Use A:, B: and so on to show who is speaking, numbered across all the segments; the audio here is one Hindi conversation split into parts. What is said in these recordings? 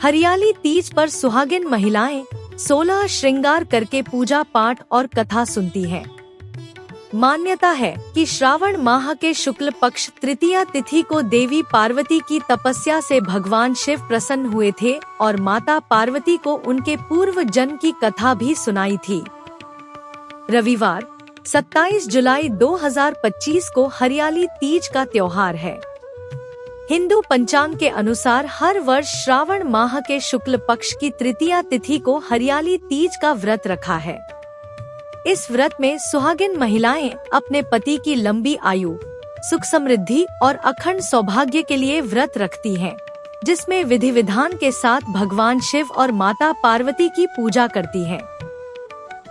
A: हरियाली तीज पर सुहागिन महिलाएं 16 श्रृंगार करके पूजा पाठ और कथा सुनती हैं। मान्यता है कि श्रावण माह के शुक्ल पक्ष तृतीया तिथि को देवी पार्वती की तपस्या से भगवान शिव प्रसन्न हुए थे और माता पार्वती को उनके पूर्व जन्म की कथा भी सुनाई थी। रविवार 27 जुलाई 2025 को हरियाली तीज का त्योहार है। हिंदू पंचांग के अनुसार हर वर्ष श्रावण माह के शुक्ल पक्ष की तृतीया तिथि को हरियाली तीज का व्रत रखा है। इस व्रत में सुहागिन महिलाएं अपने पति की लंबी आयु, सुख समृद्धि और अखंड सौभाग्य के लिए व्रत रखती हैं, जिसमें विधि विधान के साथ भगवान शिव और माता पार्वती की पूजा करती हैं।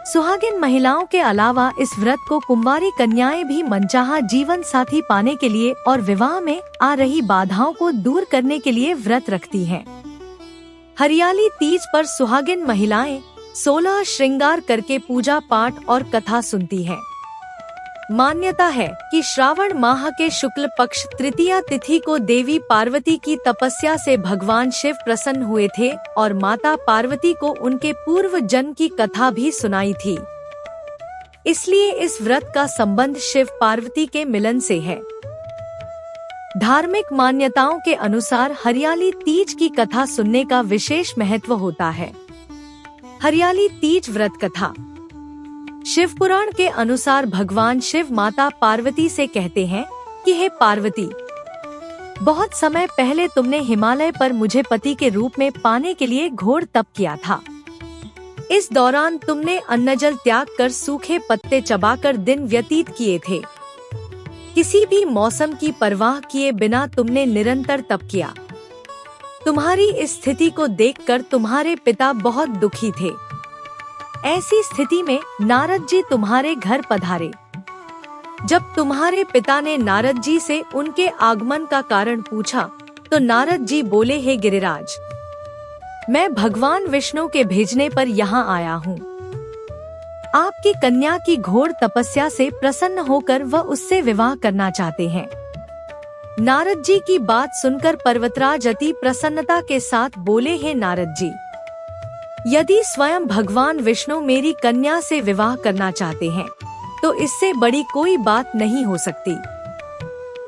A: सुहागिन महिलाओं के अलावा इस व्रत को कुंवारी कन्याएं भी मनचाहा जीवन साथी पाने के लिए और विवाह में आ रही बाधाओं को दूर करने के लिए व्रत रखती हैं। हरियाली तीज पर सुहागिन महिलाएं 16 श्रृंगार करके पूजा पाठ और कथा सुनती हैं। मान्यता है कि श्रावण माह के शुक्ल पक्ष तृतीया तिथि को देवी पार्वती की तपस्या से भगवान शिव प्रसन्न हुए थे और माता पार्वती को उनके पूर्व जन्म की कथा भी सुनाई थी। इसलिए इस व्रत का संबंध शिव पार्वती के मिलन से है। धार्मिक मान्यताओं के अनुसार हरियाली तीज की कथा सुनने का विशेष महत्व होता है। हरियाली तीज व्रत कथा। शिव पुराण के अनुसार भगवान शिव माता पार्वती से कहते हैं कि हे पार्वती, बहुत समय पहले तुमने हिमालय पर मुझे पति के रूप में पाने के लिए घोर तप किया था। इस दौरान तुमने अन्नजल त्याग कर सूखे पत्ते चबाकर दिन व्यतीत किए थे। किसी भी मौसम की परवाह किए बिना तुमने निरंतर तप किया। तुम्हारी इस स्थिति को देखकर तुम्हारे पिता बहुत दुखी थे। ऐसी स्थिति में नारद जी तुम्हारे घर पधारे। जब तुम्हारे पिता ने नारद जी से उनके आगमन का कारण पूछा तो नारद जी बोले, हे गिरिराज, मैं भगवान विष्णु के भेजने पर यहाँ आया हूँ। आपकी कन्या की घोर तपस्या से प्रसन्न होकर वह उससे विवाह करना चाहते हैं। नारद जी की बात सुनकर पर्वतराज अति प्रसन्नता के साथ बोले, हे नारद जी, यदि स्वयं भगवान विष्णु मेरी कन्या से विवाह करना चाहते हैं तो इससे बड़ी कोई बात नहीं हो सकती।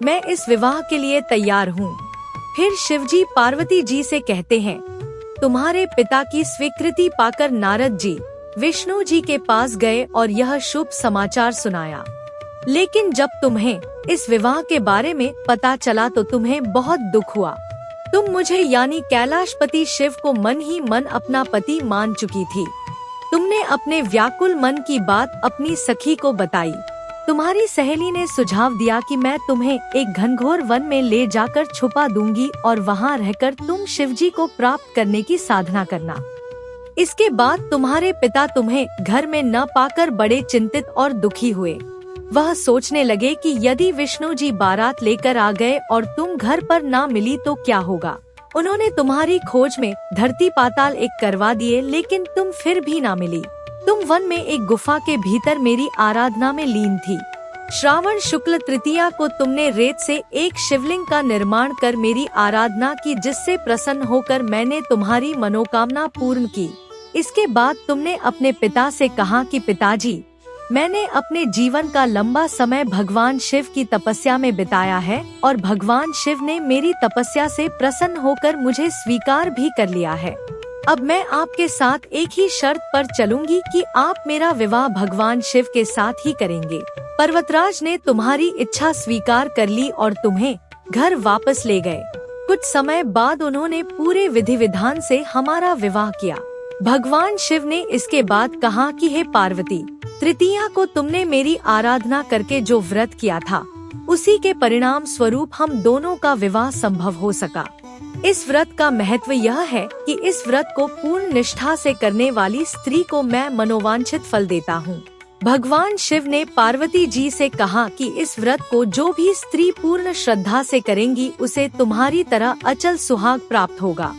A: मैं इस विवाह के लिए तैयार हूँ। फिर शिवजी पार्वती जी से कहते हैं, तुम्हारे पिता की स्वीकृति पाकर नारद जी विष्णु जी के पास गए और यह शुभ समाचार सुनाया। लेकिन जब तुम्हें इस विवाह के बारे में पता चला तो तुम्हें बहुत दुख हुआ। तुम मुझे यानी कैलाशपति शिव को मन ही मन अपना पति मान चुकी थी। तुमने अपने व्याकुल मन की बात अपनी सखी को बताई। तुम्हारी सहेली ने सुझाव दिया कि मैं तुम्हें एक घनघोर वन में ले जाकर छुपा दूंगी और वहां रहकर तुम शिवजी को प्राप्त करने की साधना करना। इसके बाद तुम्हारे पिता तुम्हें घर में न पाकर बड़े चिंतित और दुखी हुए। वह सोचने लगे कि यदि विष्णु जी बारात लेकर आ गए और तुम घर पर ना मिली तो क्या होगा। उन्होंने तुम्हारी खोज में धरती पाताल एक करवा दिए, लेकिन तुम फिर भी ना मिली। तुम वन में एक गुफा के भीतर मेरी आराधना में लीन थी। श्रावण शुक्ल तृतीया को तुमने रेत से एक शिवलिंग का निर्माण कर मेरी आराधना की, जिससे प्रसन्न होकर मैंने तुम्हारी मनोकामना पूर्ण की। इसके बाद तुमने अपने पिता से कहा कि पिताजी, मैंने अपने जीवन का लंबा समय भगवान शिव की तपस्या में बिताया है और भगवान शिव ने मेरी तपस्या से प्रसन्न होकर मुझे स्वीकार भी कर लिया है। अब मैं आपके साथ एक ही शर्त पर चलूंगी कि आप मेरा विवाह भगवान शिव के साथ ही करेंगे। पर्वतराज ने तुम्हारी इच्छा स्वीकार कर ली और तुम्हें घर वापस ले गए। कुछ समय बाद उन्होंने पूरे विधि विधान से हमारा विवाह किया। भगवान शिव ने इसके बाद कहा कि हे पार्वती, तृतीया को तुमने मेरी आराधना करके जो व्रत किया था उसी के परिणाम स्वरूप हम दोनों का विवाह संभव हो सका। इस व्रत का महत्व यह है कि इस व्रत को पूर्ण निष्ठा से करने वाली स्त्री को मैं मनोवांछित फल देता हूँ। भगवान शिव ने पार्वती जी से कहा कि इस व्रत को जो भी स्त्री पूर्ण श्रद्धा से करेंगी उसे तुम्हारी तरह अचल सुहाग प्राप्त होगा।